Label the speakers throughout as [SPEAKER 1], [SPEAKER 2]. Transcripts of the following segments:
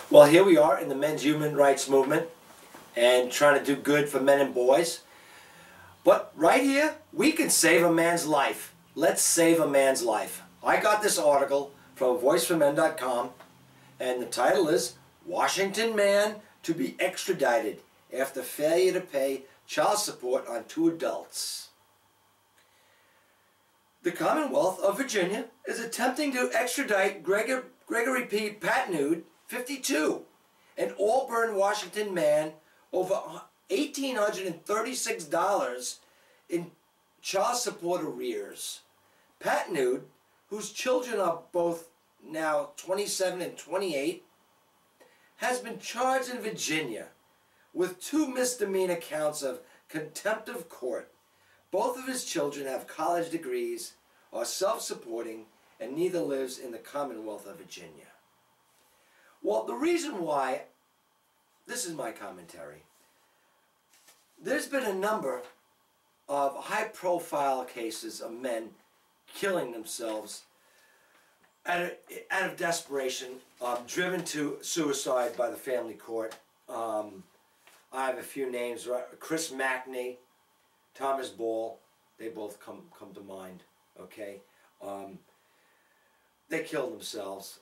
[SPEAKER 1] Well, here we are in the men's human rights movement and trying to do good for men and boys. But right here, we can save a man's life. Let's save a man's life. I got this article from voiceformen.com, and the title is Washington Man to be extradited after failure to pay child support on two adults. The Commonwealth of Virginia is attempting to extradite Gregory P. Patnude, 52, an Auburn, Washington man, over $1,836 in child support arrears. Patnude, whose children are both now 27 and 28, has been charged in Virginia with 2 misdemeanor counts of contempt of court. Both of his children have college degrees, are self-supporting, and neither lives in the Commonwealth of Virginia. Well, the reason why, this is my commentary. There's been a number of high-profile cases of men killing themselves out of desperation, driven to suicide by the family court. I have a few names: Chris Mackney, Thomas Ball. They both come to mind. Okay, they killed themselves.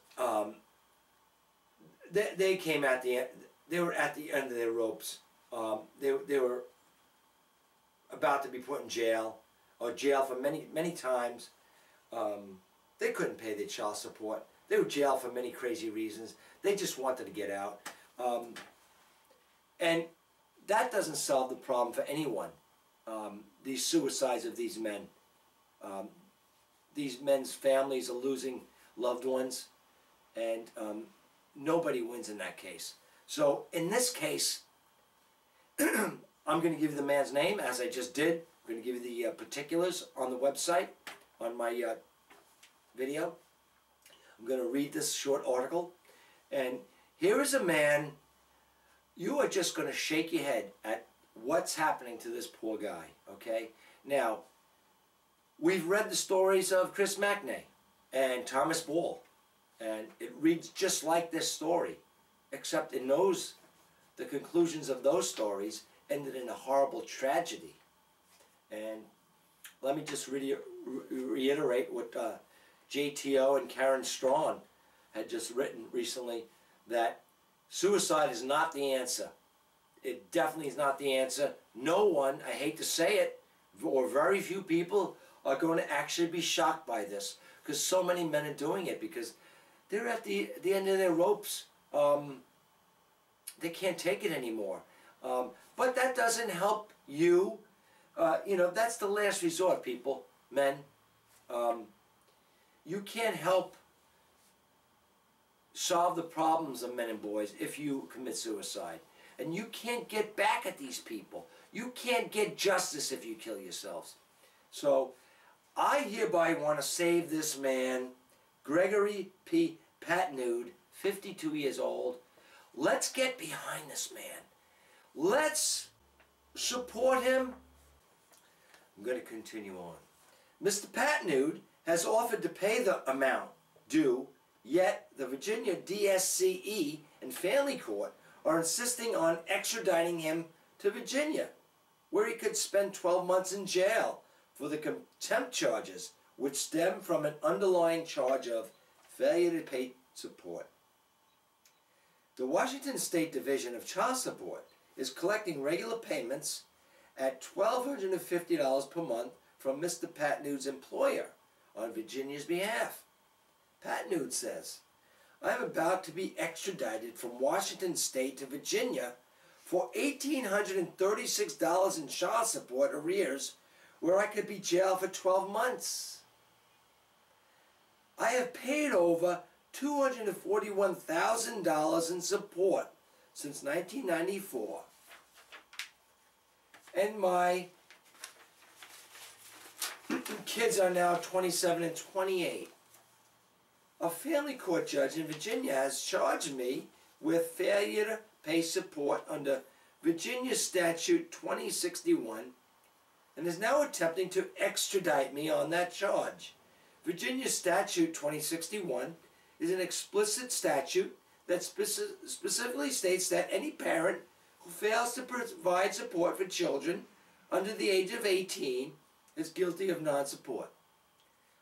[SPEAKER 1] They came at the end. They were at the end of their ropes. They were about to be put in jail, or jail for many times. They couldn't pay their child support. They were jailed for many crazy reasons. They just wanted to get out. And that doesn't solve the problem for anyone. These suicides of these men. These men's families are losing loved ones, and nobody wins in that case. So in this case, I'm going to give you the man's name, as I just did. I'm going to give you the particulars on the website, on my video. I'm going to read this short article. And here is a man, you are just going to shake your head at what's happening to this poor guy, okay? Now, we've read the stories of Chris Mackney and Thomas Ball, and it reads just like this story, except in the conclusions of those stories ended in a horrible tragedy. And let me just reiterate what JTO and Karen Strawn had just written recently, that suicide is not the answer. It definitely is not the answer. No one, I hate to say it, or very few people are going to actually be shocked by this, because so many men are doing it because they're at the end of their ropes. They can't take it anymore. But that doesn't help you. You know, that's the last resort, people, men. You can't help solve the problems of men and boys if you commit suicide. And you can't get back at these people. You can't get justice if you kill yourselves. So I hereby want to save this man, Gregory P. Patnude, 52 years old. Let's get behind this man. Let's support him. I'm going to continue on. Mr. Patnude has offered to pay the amount due, yet the Virginia DSCE and Family Court are insisting on extraditing him to Virginia, where he could spend 12 months in jail for the contempt charges, which stem from an underlying charge of failure to pay support. The Washington State Division of Child Support is collecting regular payments at $1,250 per month from Mr. Patnude's employer on Virginia's behalf. Patnude says, "I am about to be extradited from Washington State to Virginia for $1,836 in child support arrears, where I could be jailed for 12 months. I have paid over $241,000 in support since 1994. And my kids are now 27 and 28. A family court judge in Virginia has charged me with failure to pay support under Virginia Statute 2061 and is now attempting to extradite me on that charge. Virginia Statute 2061 is an explicit statute that specifically states that any parent who fails to provide support for children under the age of 18 is guilty of non-support.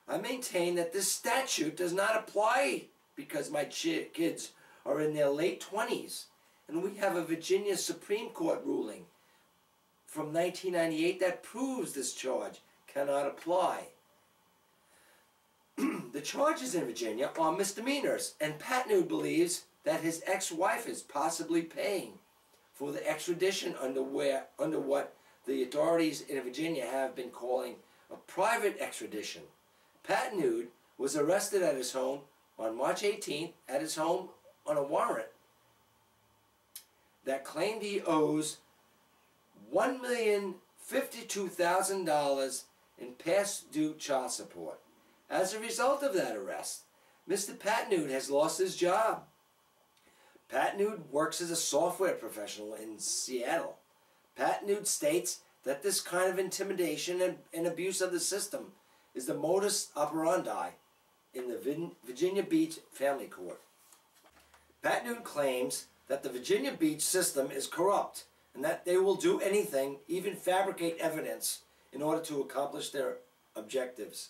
[SPEAKER 1] I maintain that this statute does not apply because my kids are in their late 20s, and we have a Virginia Supreme Court ruling from 1998 that proves this charge cannot apply. The charges in Virginia are misdemeanors, and Patnood believes that his ex-wife is possibly paying for the extradition under what the authorities in Virginia have been calling a private extradition. Patnood was arrested at his home on March 18th at his home on a warrant that claimed he owes $1,052,000 in past due child support. As a result of that arrest, Mr. Patnood has lost his job. Patnood works as a software professional in Seattle. Patnood states that this kind of intimidation and abuse of the system is the modus operandi in the Virginia Beach Family Court. Patnood claims that the Virginia Beach system is corrupt and that they will do anything, even fabricate evidence, in order to accomplish their objectives.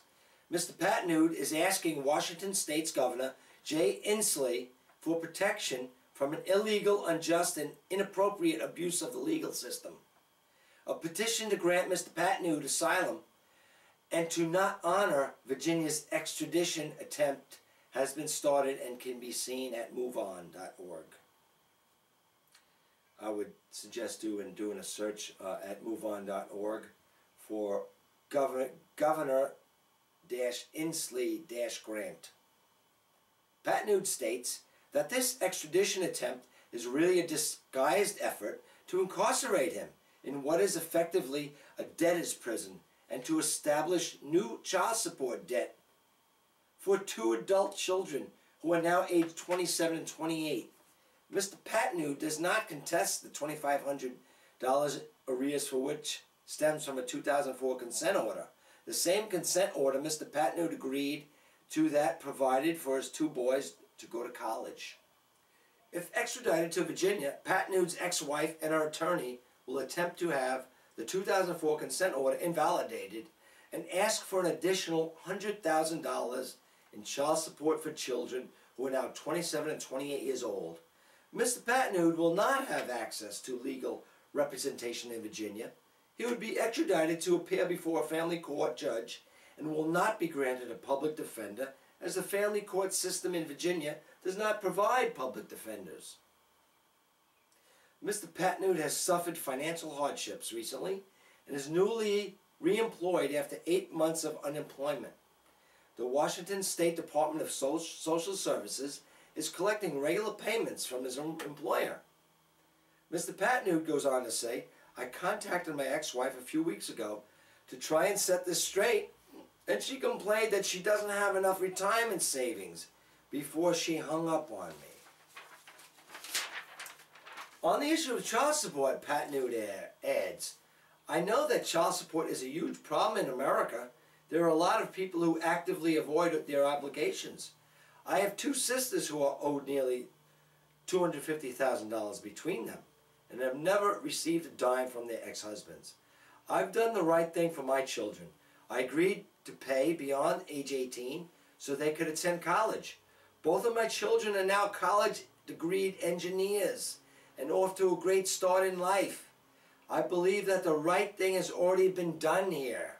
[SPEAKER 1] Mr. Patnood is asking Washington State's Governor Jay Inslee for protection from an illegal, unjust, and inappropriate abuse of the legal system. A petition to grant Mr. Patnood asylum and to not honor Virginia's extradition attempt has been started and can be seen at moveon.org. I would suggest doing a search at moveon.org for Governor-Inslee-Grant. Patnood states that this extradition attempt is really a disguised effort to incarcerate him in what is effectively a debtor's prison and to establish new child support debt for 2 adult children who are now aged 27 and 28. Mr. Patnood does not contest the $2,500 arrears for which stems from a 2004 consent order. The same consent order Mr. Patnood agreed to that provided for his 2 boys to go to college. If extradited to Virginia, Patnood's ex-wife and her attorney will attempt to have the 2004 consent order invalidated and ask for an additional $100,000 in child support for children who are now 27 and 28 years old. Mr. Patnood will not have access to legal representation in Virginia. He would be extradited to appear before a family court judge and will not be granted a public defender, as the family court system in Virginia does not provide public defenders. Mr. Patnood has suffered financial hardships recently and is newly reemployed after 8 months of unemployment. The Washington State Department of Social Services is collecting regular payments from his employer. Mr. Patnood goes on to say, I contacted my ex-wife a few weeks ago to try and set this straight, and she complained that she doesn't have enough retirement savings before she hung up on me. On the issue of child support, Patnood adds, I know that child support is a huge problem in America. There are a lot of people who actively avoid their obligations. I have 2 sisters who are owed nearly $250,000 between them and have never received a dime from their ex-husbands. I've done the right thing for my children. I agreed to pay beyond age 18 so they could attend college. Both of my children are now college-degreed engineers and off to a great start in life. I believe that the right thing has already been done here.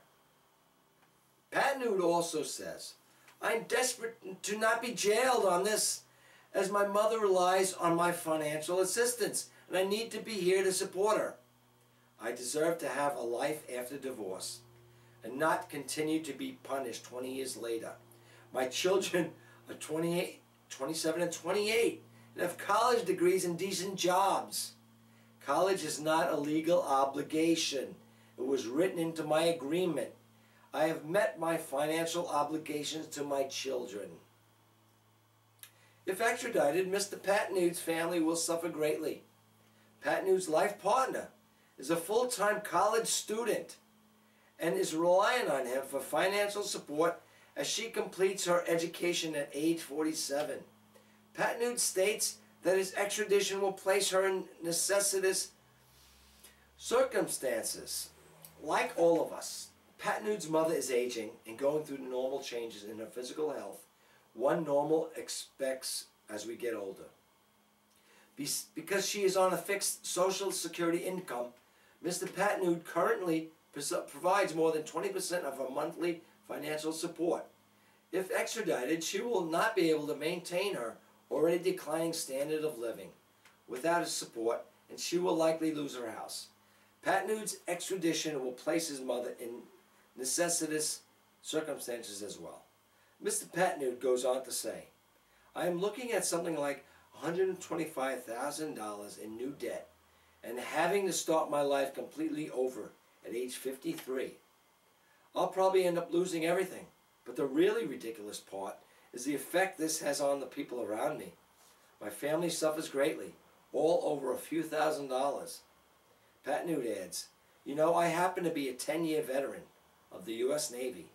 [SPEAKER 1] Patnood also says, I'm desperate to not be jailed on this, as my mother relies on my financial assistance, and I need to be here to support her. I deserve to have a life after divorce and not continue to be punished 20 years later. My children are 28, 27, and 28 and have college degrees and decent jobs. College is not a legal obligation. It was written into my agreement. I have met my financial obligations to my children. If extradited, Mr. Patnood's family will suffer greatly. Patnood's life partner is a full-time college student and is relying on him for financial support as she completes her education at age 47. Patnood states that his extradition will place her in necessitous circumstances. Like all of us, Pat Nude's mother is aging and going through the normal changes in her physical health one normal expects as we get older. Because she is on a fixed Social Security income, Mr. Pat Nude currently provides more than 20% of her monthly financial support. If extradited, she will not be able to maintain her already declining standard of living without his support, and she will likely lose her house. Pat Nude's extradition will place his mother in necessitous circumstances as well. Mr. Pat Nude goes on to say, I am looking at something like $125,000 in new debt and having to start my life completely over at age 53. I'll probably end up losing everything, but the really ridiculous part is the effect this has on the people around me. My family suffers greatly, all over a few $1,000s. Pat Nude adds, you know, I happen to be a 10-year veteran of the U.S. Navy,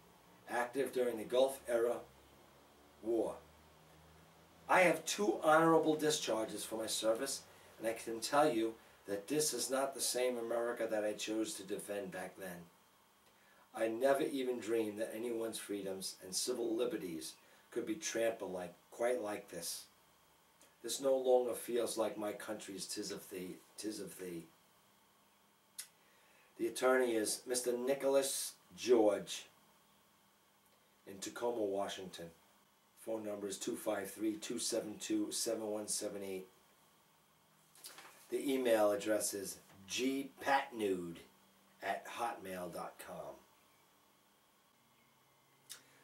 [SPEAKER 1] active during the Gulf era war. I have 2 honorable discharges for my service, and I can tell you that this is not the same America that I chose to defend back then. I never even dreamed that anyone's freedoms and civil liberties could be trampled quite like this. This no longer feels like my country's 'tis of thee, 'tis of thee. The attorney is Mr. Nicholas George in Tacoma, Washington. Phone number is 253-272-7178. The email address is gpatnude@hotmail.com.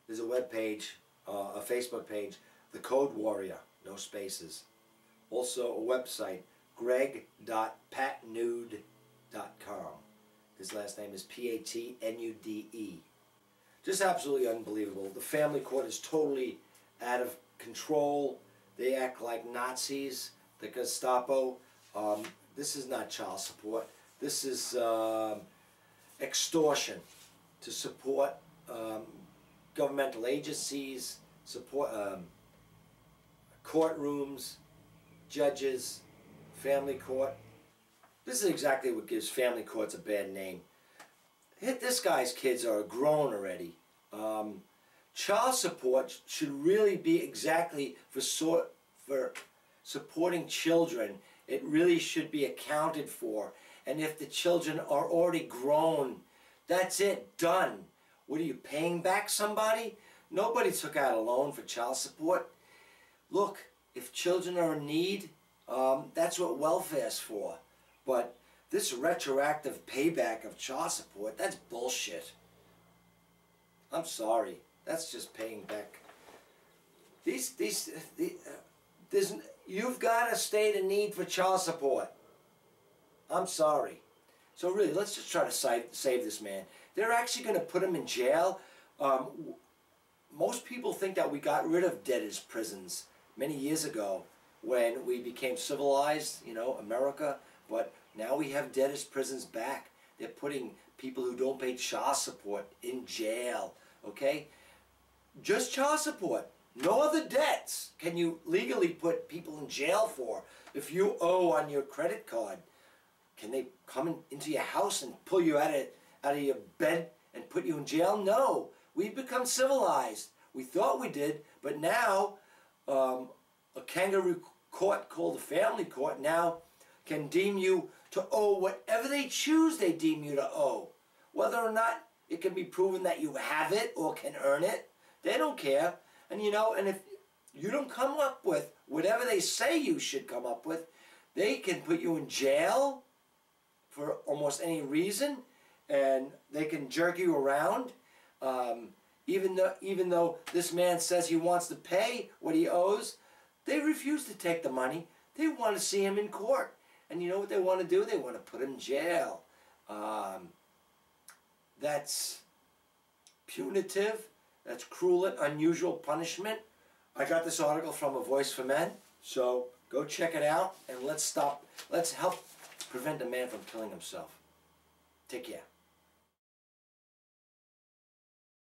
[SPEAKER 1] There's a web page, a Facebook page, The Code Warrior, no spaces. Also a website, greg.patnude.com. His last name is P-A-T-N-U-D-E. Just absolutely unbelievable. The family court is totally out of control. They act like Nazis, the Gestapo. This is not child support. This is extortion to support governmental agencies, support courtrooms, judges, family court. This is exactly what gives family courts a bad name. This guy's kids are grown already. Child support should really be exactly for supporting children. It really should be accounted for. And if the children are already grown, that's it, done. What are you, paying back somebody? Nobody took out a loan for child support. Look, if children are in need, that's what welfare's for. But this retroactive payback of child support, that's bullshit. I'm sorry. That's just paying back. You've got a state of need for child support. I'm sorry. So really, let's just try to save this man. They're actually going to put him in jail. Most people think that we got rid of debtors' prisons many years ago when we became civilized, you know, America. But now we have debtors' prisons back. They're putting people who don't pay child support in jail, okay? Just child support. No other debts can you legally put people in jail for. If you owe on your credit card, can they come into your house and pull you out of your bed and put you in jail? No. We've become civilized. We thought we did, but now a kangaroo court called the family court now can deem you to owe whatever they choose they deem you to owe. Whether or not it can be proven that you have it or can earn it, they don't care. And you know, and if you don't come up with whatever they say you should come up with, they can put you in jail for almost any reason, and they can jerk you around. Even though this man says he wants to pay what he owes, they refuse to take the money. They want to see him in court. And you know what they want to do? They want to put him in jail. That's punitive. That's cruel and unusual punishment. I got this article from A Voice for Men, so go check it out and let's help prevent a man from killing himself. Take care.